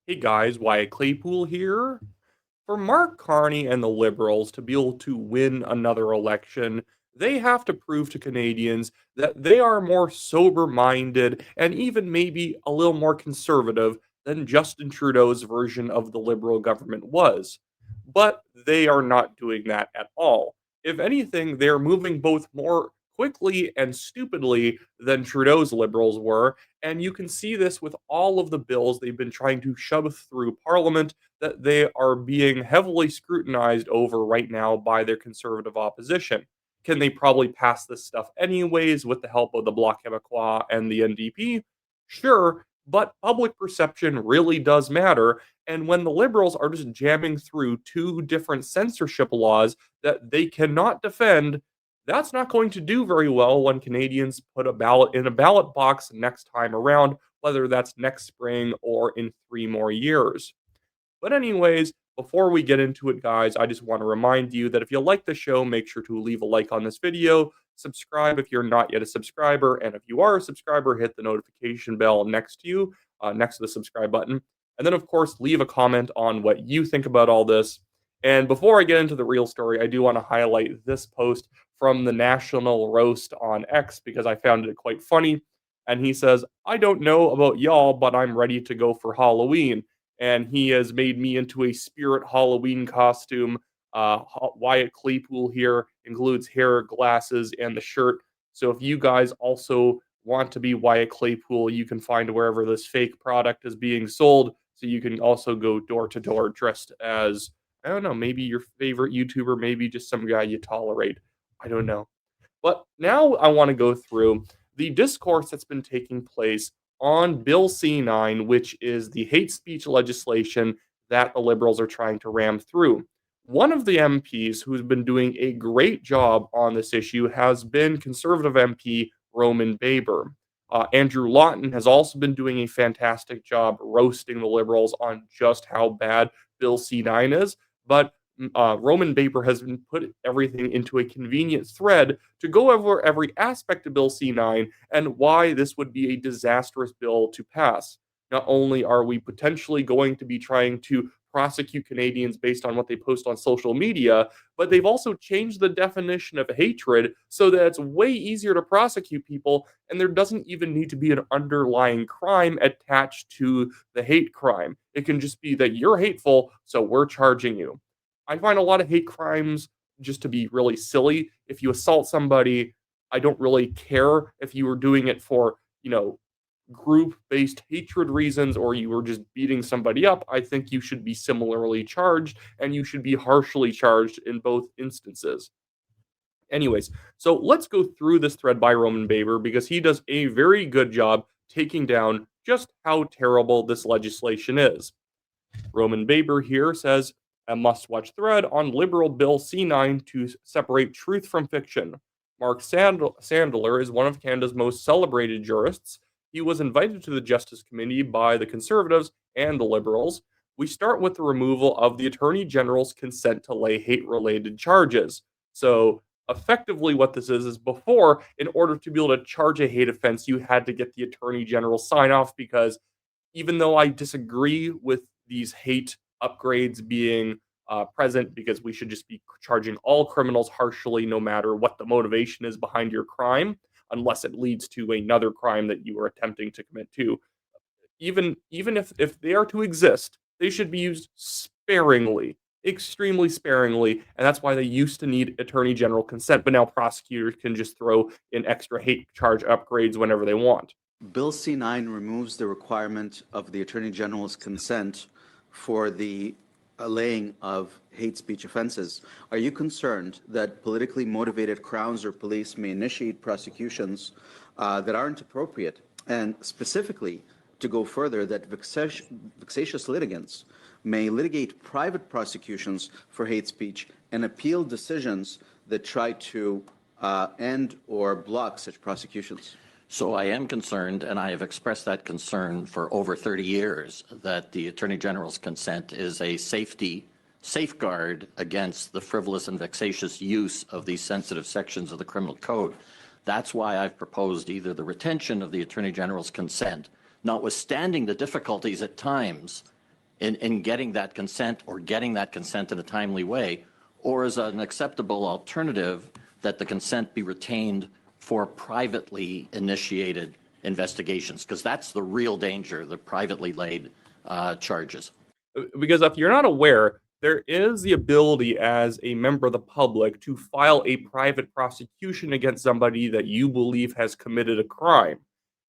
Hey guys, Wyatt Claypool here. For Mark Carney and the Liberals to be able to win another election, they have to prove to Canadians that they are more sober minded and even maybe a little more conservative than Justin Trudeau's version of the Liberal government was. But they are not doing that at all. If anything, they're moving both more quickly and stupidly than Trudeau's Liberals were. And you can see this with all of the bills they've been trying to shove through Parliament that they are being heavily scrutinized over right now by their conservative opposition. Can they probably pass this stuff anyways with the help of the Bloc Québécois and the NDP? Sure, but public perception really does matter. And when the Liberals are just jamming through two different censorship laws that they cannot defend, that's not going to do very well when Canadians put a ballot in a ballot box next time around, whether that's next spring or in 3 more years. But, anyways, before we get into it, guys, I just want to remind you that if you like the show, make sure to leave a like on this video, subscribe if you're not yet a subscriber, and if you are a subscriber, hit the notification bell next to you, next to the subscribe button. And then, of course, leave a comment on what you think about all this. And before I get into the real story, I do want to highlight this post from the National Roast on X because I found it quite funny. And he says, I don't know about y'all, but I'm ready to go for Halloween, and he has made me into a spirit Halloween costume. Wyatt Claypool here includes hair, glasses, and the shirt. So if you guys also want to be Wyatt Claypool, you can find wherever this fake product is being sold. So you can also go door to door dressed as, I don't know, maybe your favorite YouTuber, maybe just some guy you tolerate. I don't know. But now I want to go through the discourse that's been taking place on Bill C-9, which is the hate speech legislation that the Liberals are trying to ram through. One of the MPs who's been doing a great job on this issue has been Conservative MP Roman Baber. Andrew Lawton has also been doing a fantastic job roasting the Liberals on just how bad Bill C-9 is. But Roman Baber has been put everything into a convenient thread to go over every aspect of Bill C-9 and why this would be a disastrous bill to pass. Not only are we potentially going to be trying to prosecute Canadians based on what they post on social media, but they've also changed the definition of hatred so that it's way easier to prosecute people, and there doesn't even need to be an underlying crime attached to the hate crime. It can just be that you're hateful, so we're charging you. I find a lot of hate crimes just to be really silly. If you assault somebody, I don't really care if you were doing it for, group-based hatred reasons or you were just beating somebody up. I think you should be similarly charged and you should be harshly charged in both instances. Anyways, so let's go through this thread by Roman Baber because he does a very good job taking down just how terrible this legislation is. Roman Baber here says, a must-watch thread on Liberal Bill C-9 to separate truth from fiction. Mark Sandler is one of Canada's most celebrated jurists. He was invited to the Justice Committee by the Conservatives and the Liberals. We start with the removal of the Attorney General's consent to lay hate-related charges. So, effectively what this is before, in order to be able to charge a hate offense, you had to get the Attorney General sign-off because even though I disagree with these hate upgrades being present because we should just be charging all criminals harshly no matter what the motivation is behind your crime, unless it leads to another crime that you are attempting to commit to. Even if they are to exist, they should be used sparingly, extremely sparingly, and that's why they used to need attorney general consent, but now prosecutors can just throw in extra hate charge upgrades whenever they want. Bill C-9 removes the requirement of the Attorney General's consent for the allaying of hate speech offenses. Are you concerned that politically motivated crowns or police may initiate prosecutions that aren't appropriate? And specifically, to go further, that vexatious litigants may litigate private prosecutions for hate speech and appeal decisions that try to end or block such prosecutions? So I am concerned, and I have expressed that concern for over 30 years, that the Attorney General's consent is a safeguard against the frivolous and vexatious use of these sensitive sections of the criminal code. That's why I've proposed either the retention of the Attorney General's consent, notwithstanding the difficulties at times in getting that consent or getting that consent in a timely way? Or is an acceptable alternative that the consent be retained for privately initiated investigations? Because that's the real danger, the privately laid charges. Because if you're not aware, there is the ability as a member of the public to file a private prosecution against somebody that you believe has committed a crime.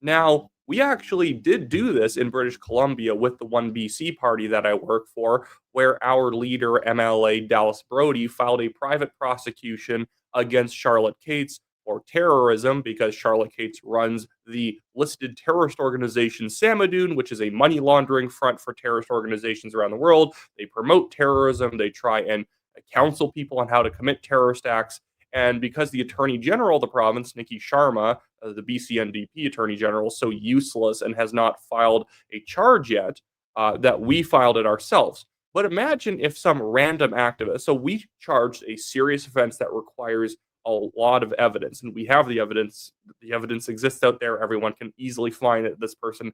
Now, we actually did do this in British Columbia with the 1BC party that I work for, where our leader, MLA Dallas Brody, filed a private prosecution against Charlotte Cates for terrorism because Charlotte Cates runs the listed terrorist organization Samadoun, which is a money laundering front for terrorist organizations around the world. They promote terrorism. They try and counsel people on how to commit terrorist acts. And because the Attorney General of the province, Nikki Sharma, the BC NDP Attorney General, is so useless and has not filed a charge yet, that we filed it ourselves. But imagine if some random activist, so we charged a serious offense that requires a lot of evidence, and we have the evidence. The evidence exists out there. Everyone can easily find that this person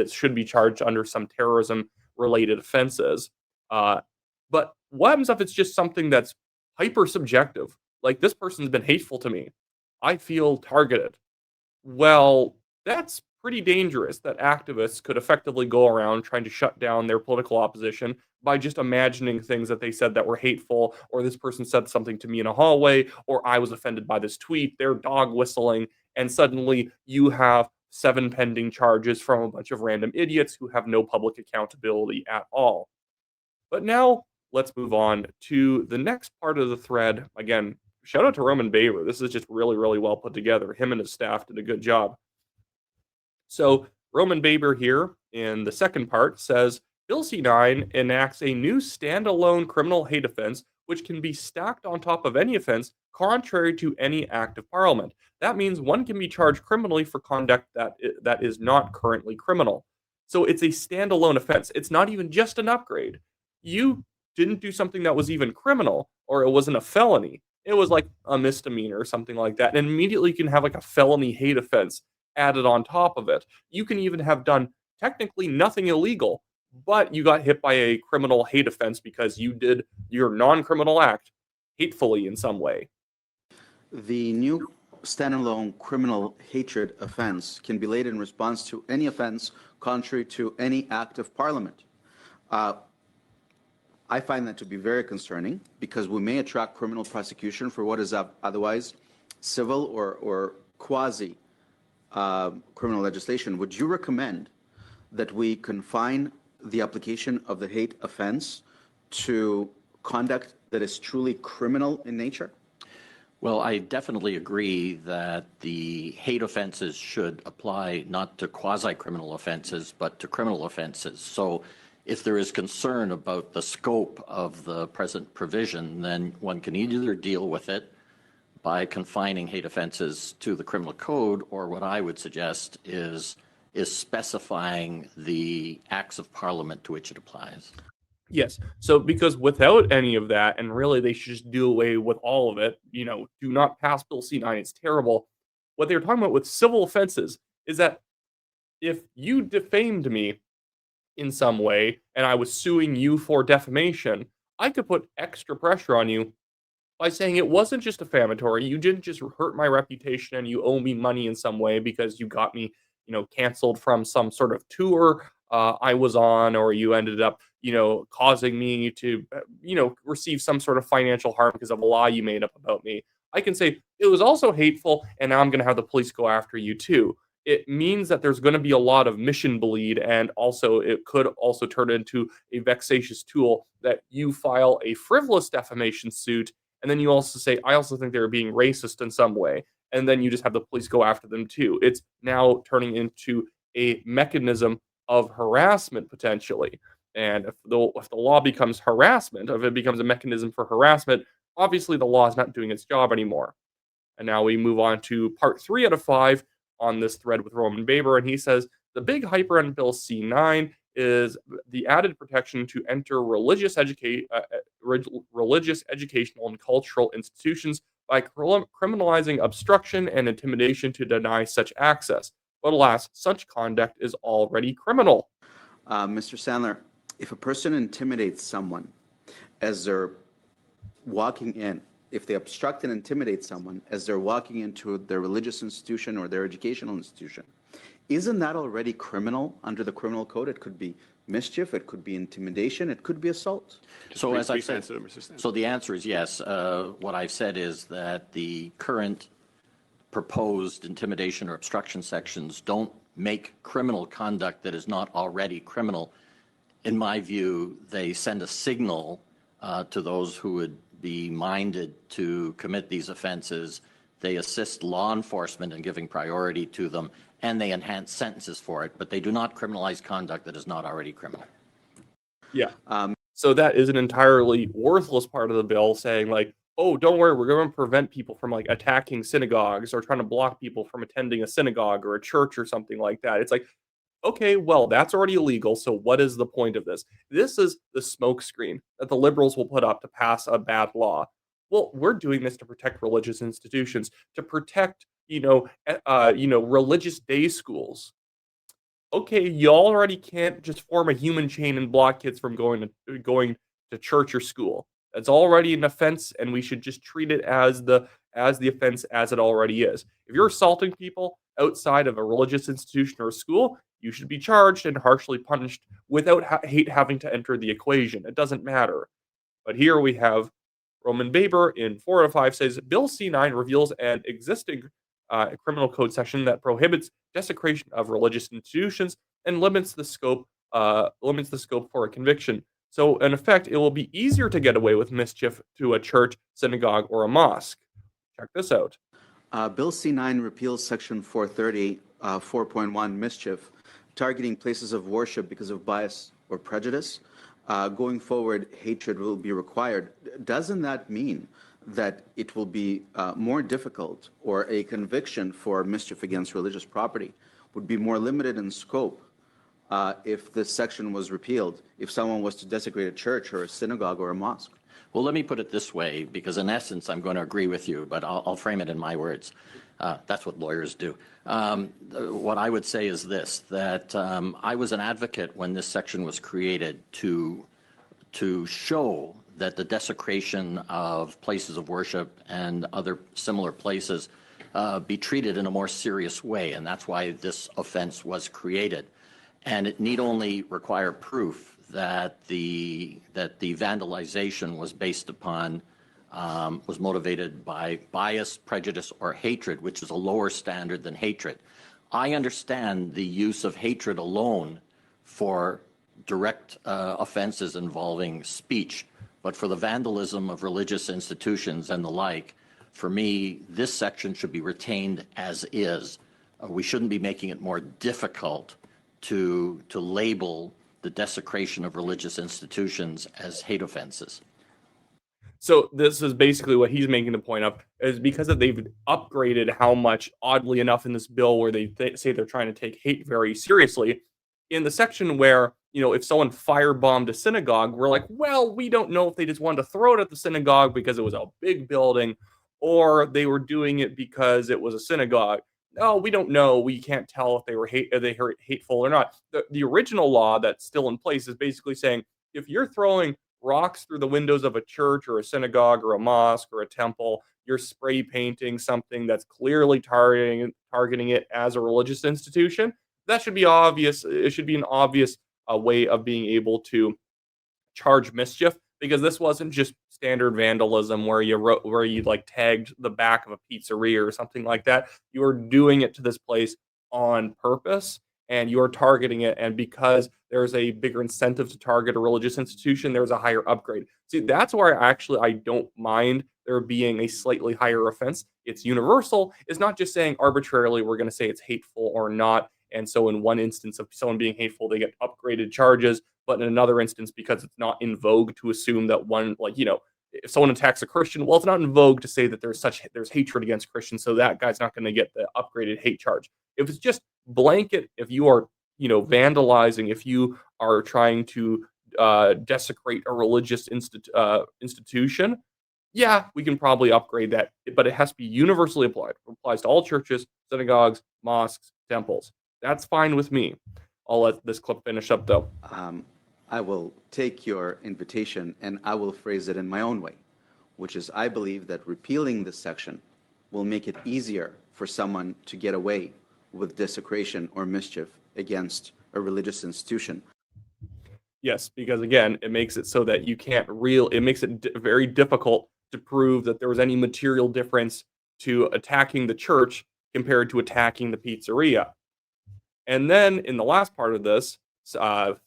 should be charged under some terrorism-related offenses. But what happens if it's just something that's hyper subjective? Like, this person's been hateful to me. I feel targeted. Well, that's pretty dangerous that activists could effectively go around trying to shut down their political opposition by just imagining things that they said that were hateful, or this person said something to me in a hallway, or I was offended by this tweet, they're dog whistling, and suddenly you have 7 pending charges from a bunch of random idiots who have no public accountability at all. But now let's move on to the next part of the thread. Again, shout out to Roman Baber. This is just really, really well put together. Him and his staff did a good job. So Roman Baber here in the second part says, Bill C-9 enacts a new standalone criminal hate offense which can be stacked on top of any offense contrary to any act of parliament. That means one can be charged criminally for conduct that is not currently criminal. So it's a standalone offense. It's not even just an upgrade. You didn't do something that was even criminal, or it wasn't a felony. It was like a misdemeanor or something like that. And immediately you can have like a felony hate offense added on top of it. You can even have done technically nothing illegal, but you got hit by a criminal hate offense because you did your non-criminal act hatefully in some way. The new standalone criminal hatred offense can be laid in response to any offense contrary to any act of parliament. I find that to be very concerning because we may attract criminal prosecution for what is otherwise civil or quasi criminal legislation. Would you recommend that we confine the application of the hate offense to conduct that is truly criminal in nature? Well, I definitely agree that the hate offenses should apply not to quasi-criminal offenses, but to criminal offenses. So if there is concern about the scope of the present provision, then one can either deal with it by confining hate offenses to the criminal code, or what I would suggest is specifying the acts of parliament to which it applies. Yes. So because without any of that, and really they should just do away with all of it, do not pass Bill C-9, it's terrible. What they're talking about with civil offenses is that if you defamed me in some way and I was suing you for defamation, I could put extra pressure on you by saying it wasn't just defamatory. You didn't just hurt my reputation and you owe me money in some way because you got me, canceled from some sort of tour I was on, or you ended up, causing me to, receive some sort of financial harm because of a lie you made up about me. I can say it was also hateful, and now I'm going to have the police go after you too. It means that there's going to be a lot of mission bleed, and also it could also turn into a vexatious tool that you file a frivolous defamation suit, and then you also say, I also think they're being racist in some way, and then you just have the police go after them too. It's now turning into a mechanism of harassment potentially. And if the law becomes harassment, if it becomes a mechanism for harassment, obviously the law is not doing its job anymore. And now we move on to part 3 out of 5 on this thread with Roman Baber, and he says the big hyper on Bill C-9 is the added protection to enter religious educational and cultural institutions by criminalizing obstruction and intimidation to deny such access. But alas, such conduct is already criminal. Mr. Sandler, if a person intimidates someone as they're walking in, if they obstruct and intimidate someone as they're walking into their religious institution or their educational institution, isn't that already criminal under the criminal code? It could be mischief, it could be intimidation, it could be assault. So as I said, so the answer is yes. What I've said is that the current proposed intimidation or obstruction sections don't make criminal conduct that is not already criminal. In my view, they send a signal to those who would be minded to commit these offenses. They assist law enforcement in giving priority to them, and they enhance sentences for it, but they do not criminalize conduct that is not already criminal. Yeah. So that is an entirely worthless part of the bill, saying like, oh, don't worry, we're going to prevent people from like attacking synagogues or trying to block people from attending a synagogue or a church or something like that. It's like, okay, well, that's already illegal. So what is the point of this? This is the smokescreen that the liberals will put up to pass a bad law. Well, we're doing this to protect religious institutions, to protect, religious day schools. Okay, you already can't just form a human chain and block kids from going to church or school. That's already an offense, and we should just treat it as the offense as it already is. If you're assaulting people outside of a religious institution or a school, you should be charged and harshly punished without hate having to enter the equation. It doesn't matter. But here we have Roman Baber in 405 says Bill C-9 reveals an existing criminal code section that prohibits desecration of religious institutions and limits the scope for a conviction. So, in effect, it will be easier to get away with mischief to a church, synagogue, or a mosque. Check this out. Bill C-9 repeals Section 430, 4.1, mischief, targeting places of worship because of bias or prejudice. Going forward, hatred will be required. Doesn't that mean that it will be more difficult, or a conviction for mischief against religious property would be more limited in scope if this section was repealed, if someone was to desecrate a church or a synagogue or a mosque? Well, let me put it this way, because in essence, I'm going to agree with you, but I'll frame it in my words. That's what lawyers do. What I would say is this, that I was an advocate when this section was created to show that the desecration of places of worship and other similar places be treated in a more serious way, and that's why this offense was created. And it need only require proof that the vandalization was based upon, was motivated by bias, prejudice, or hatred, which is a lower standard than hatred. I understand the use of hatred alone for direct offenses involving speech, but for the vandalism of religious institutions and the like, for me, this section should be retained as is. We shouldn't be making it more difficult to label the desecration of religious institutions as hate offenses. So this is basically what he's making the point of, is because they've upgraded how much, oddly enough, in this bill where they say they're trying to take hate very seriously. In the section where, if someone firebombed a synagogue, we're like, well, we don't know if they just wanted to throw it at the synagogue because it was a big building, or they were doing it because it was a synagogue. No, we don't know. We can't tell if they were hateful or not. The original law that's still in place is basically saying if you're throwing rocks through the windows of a church or a synagogue or a mosque or a temple, you're spray painting something that's clearly targeting it as a religious institution. That should be obvious. It should be an obvious way of being able to charge mischief, because this wasn't just standard vandalism where you like tagged the back of a pizzeria or something like that. You were doing it to this place on purpose, and you are targeting it. And because there's a bigger incentive to target a religious institution, there's a higher upgrade. See, that's where I don't mind there being a slightly higher offense. It's universal. It's not just saying arbitrarily we're going to say it's hateful or not. And so in one instance of someone being hateful, they get upgraded charges. But in another instance, because it's not in vogue to assume that if someone attacks a Christian, well, it's not in vogue to say that there's hatred against Christians, so that guy's not going to get the upgraded hate charge. If it's just blanket, if you are, vandalizing, if you are trying to desecrate a religious institution, yeah, we can probably upgrade that, but it has to be universally applied. It applies to all churches, synagogues, mosques, temples. That's fine with me. I'll let this clip finish up, though. I will take your invitation and I will phrase it in my own way, which is I believe that repealing this section will make it easier for someone to get away with desecration or mischief against a religious institution. Yes, because again, it makes it so that it makes it very difficult to prove that there was any material difference to attacking the church compared to attacking the pizzeria. And then in the last part of this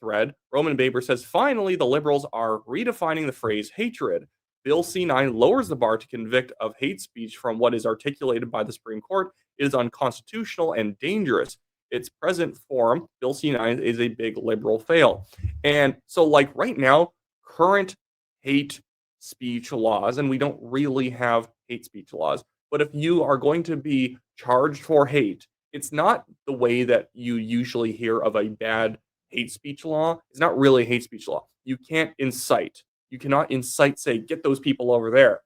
thread, Roman Baber says, finally, the liberals are redefining the phrase hatred. Bill C-9 lowers the bar to convict of hate speech from what is articulated by the Supreme Court. It is unconstitutional and dangerous. Its present form, Bill C-9, is a big liberal fail. And so, like right now, current hate speech laws, and we don't really have hate speech laws, but if you are going to be charged for hate, it's not the way that you usually hear of a bad hate speech law. It's not really a hate speech law. You can't incite. You cannot incite, say, get those people over there.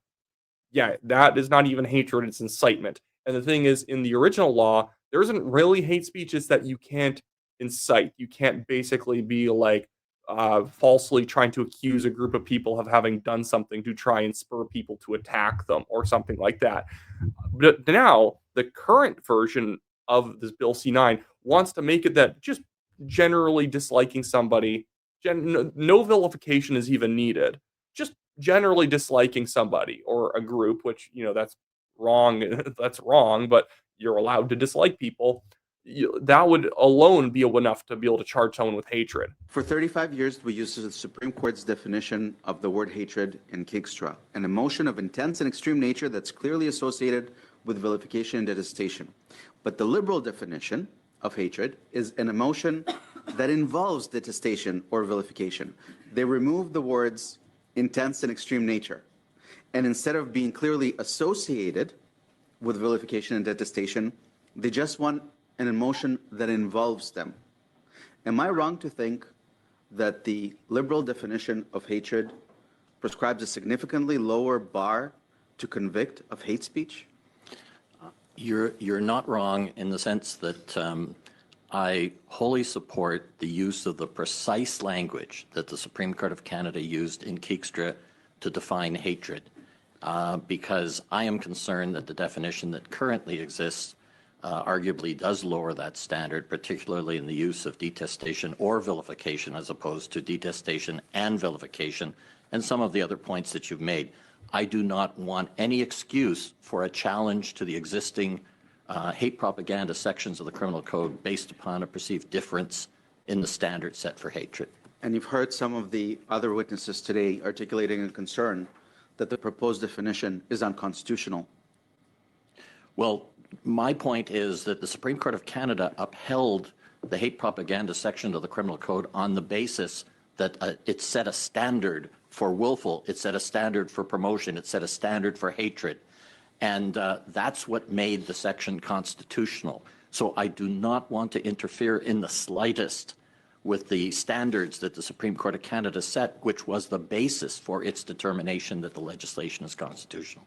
Yeah, that is not even hatred, it's incitement. And the thing is, in the original law, there isn't really hate speech, it's that you can't incite. You can't basically be like falsely trying to accuse a group of people of having done something to try and spur people to attack them or something like that. But now, the current version of this Bill C-9 wants to make it that just generally disliking somebody, no vilification is even needed. Just generally disliking somebody or a group, which, that's wrong. That's wrong, but you're allowed to dislike people. That would alone be enough to be able to charge someone with hatred. For 35 years, we used the Supreme Court's definition of the word hatred in Kickstra, an emotion of intense and extreme nature that's clearly associated with vilification and detestation. But the liberal definition of hatred is an emotion that involves detestation or vilification. They remove the words intense and extreme nature. And instead of being clearly associated with vilification and detestation, they just want an emotion that involves them. Am I wrong to think that the liberal definition of hatred prescribes a significantly lower bar to convict of hate speech? You're not wrong in the sense that I wholly support the use of the precise language that the Supreme Court of Canada used in Keekstra to define hatred, because I am concerned that the definition that currently exists arguably does lower that standard, particularly in the use of detestation or vilification as opposed to detestation and vilification, and some of the other points that you've made. I do not want any excuse for a challenge to the existing hate propaganda sections of the criminal code based upon a perceived difference in the standard set for hatred. And you've heard some of the other witnesses today articulating a concern that the proposed definition is unconstitutional. Well, my point is that the Supreme Court of Canada upheld the hate propaganda section of the criminal code on the basis that it set a standard for willful, it set a standard for promotion, it set a standard for hatred. And that's what made the section constitutional. So I do not want to interfere in the slightest with the standards that the Supreme Court of Canada set, which was the basis for its determination that the legislation is constitutional.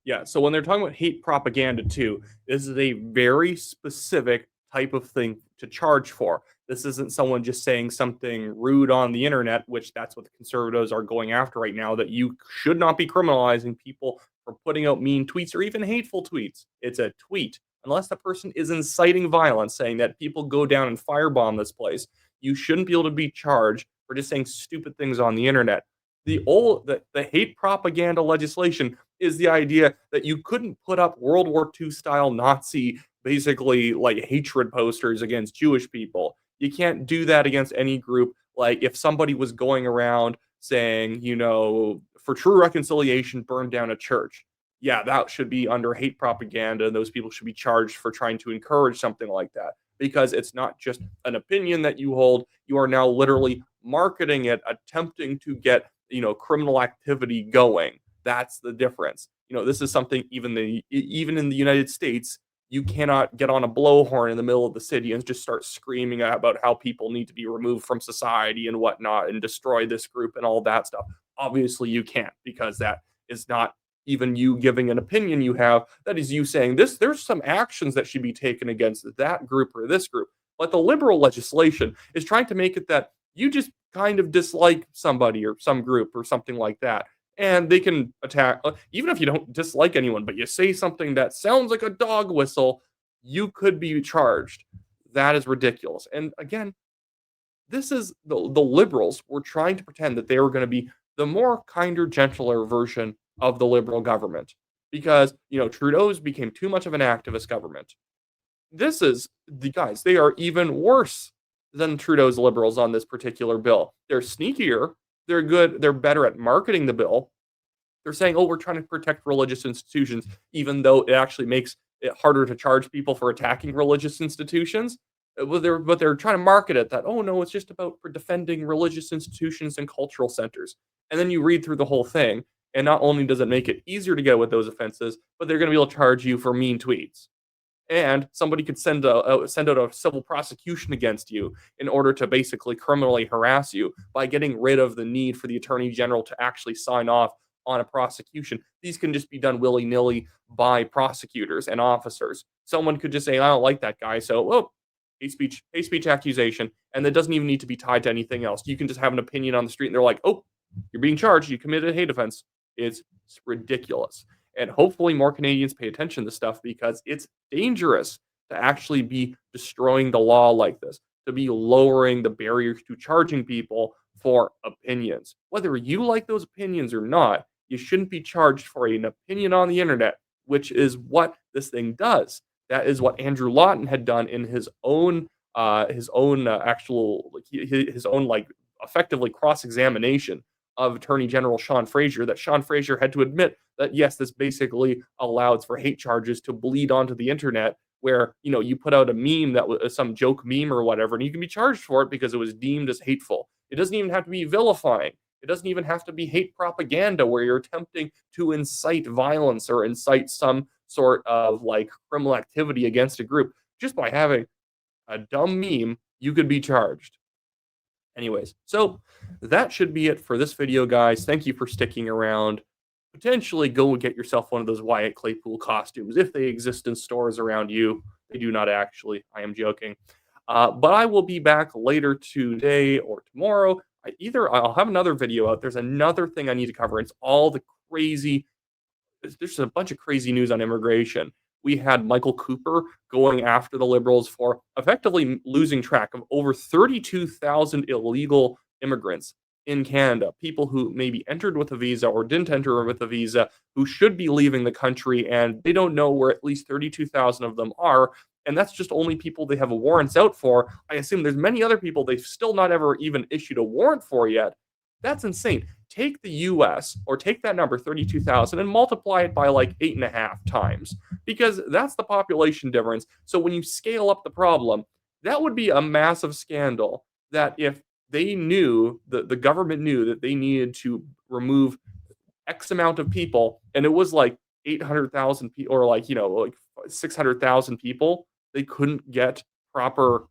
Yeah, so when they're talking about hate propaganda too, this is a very specific type of thing to charge for. This isn't someone just saying something rude on the internet, which that's what the conservatives are going after right now, that you should not be criminalizing people for putting out mean tweets or even hateful tweets. It's a tweet. Unless the person is inciting violence, saying that people go down and firebomb this place, you shouldn't be able to be charged for just saying stupid things on the internet. The hate propaganda legislation is the idea that you couldn't put up World War II style Nazi, basically like hatred posters against Jewish people. You can't do that against any group. Like if somebody was going around saying, for true reconciliation, burn down a church. Yeah, that should be under hate propaganda, and those people should be charged for trying to encourage something like that. Because it's not just an opinion that you hold, you are now literally marketing it, attempting to get, criminal activity going. That's the difference. This is something even in the United States, you cannot get on a blowhorn in the middle of the city and just start screaming about how people need to be removed from society and whatnot and destroy this group and all that stuff. Obviously, you can't, because that is not even you giving an opinion you have. That is you saying there's some actions that should be taken against that group or this group. But the liberal legislation is trying to make it that You just kind of dislike somebody or some group or something like that. And they can attack, even if you don't dislike anyone, but you say something that sounds like a dog whistle, you could be charged. That is ridiculous. And again, this is the liberals were trying to pretend that they were going to be the more kinder, gentler version of the liberal government because, Trudeau's became too much of an activist government. This is the guys, they are even worse than Trudeau's liberals on this particular bill. They're sneakier, they're good, they're better at marketing the bill. They're saying, oh, we're trying to protect religious institutions, even though it actually makes it harder to charge people for attacking religious institutions. But they're trying to market it that, oh, no, it's just about for defending religious institutions and cultural centers. And then you read through the whole thing, and not only does it make it easier to get with those offenses, but they're going to be able to charge you for mean tweets. And somebody could send out a civil prosecution against you in order to basically criminally harass you by getting rid of the need for the attorney general to actually sign off on a prosecution. These can just be done willy-nilly by prosecutors and officers. Someone could just say, I don't like that guy, so, oh, hate speech accusation, and that doesn't even need to be tied to anything else. You can just have an opinion on the street, and they're like, oh, you're being charged, you committed a hate offense. It's ridiculous. And hopefully more Canadians pay attention to stuff because it's dangerous to actually be destroying the law like this, to be lowering the barriers to charging people for opinions. Whether you like those opinions or not, you shouldn't be charged for an opinion on the internet, which is what this thing does. That is what Andrew Lawton had done in his own actual, his own, like, effectively cross-examination of Attorney General Sean Fraser, that Sean Fraser had to admit that, yes, this basically allows for hate charges to bleed onto the internet, where, you put out a meme that was some joke meme or whatever, and you can be charged for it because it was deemed as hateful. It doesn't even have to be vilifying. It doesn't even have to be hate propaganda where you're attempting to incite violence or incite some sort of, like, criminal activity against a group. Just by having a dumb meme, you could be charged. Anyways, so that should be it for this video, guys. Thank you for sticking around. Potentially go get yourself one of those Wyatt Claypool costumes if they exist in stores around you. They do not actually. I am joking. But I will be back later today or tomorrow. I'll have another video out. There's another thing I need to cover. It's all the crazy. There's a bunch of crazy news on immigration. We had Michael Cooper going after the Liberals for effectively losing track of over 32,000 illegal immigrants in Canada, people who maybe entered with a visa or didn't enter with a visa, who should be leaving the country, and they don't know where at least 32,000 of them are. And that's just only people they have warrants out for. I assume there's many other people they've still not ever even issued a warrant for yet. That's insane. Take the US or take that number, 32,000, and multiply it by like 8.5 times, because that's the population difference. So when you scale up the problem, that would be a massive scandal that if they knew, the government knew that they needed to remove X amount of people, and it was like 800,000 people or like 600,000 people, they couldn't get proper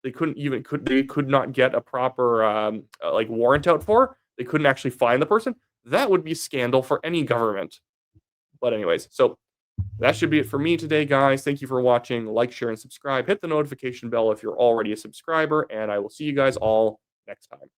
they could not get a proper like warrant out for. They couldn't actually find the person. That would be scandal for any government. But anyways, so that should be it for me today, guys. Thank you for watching. Like, share, and subscribe. Hit the notification bell if you're already a subscriber, and I will see you guys all next time.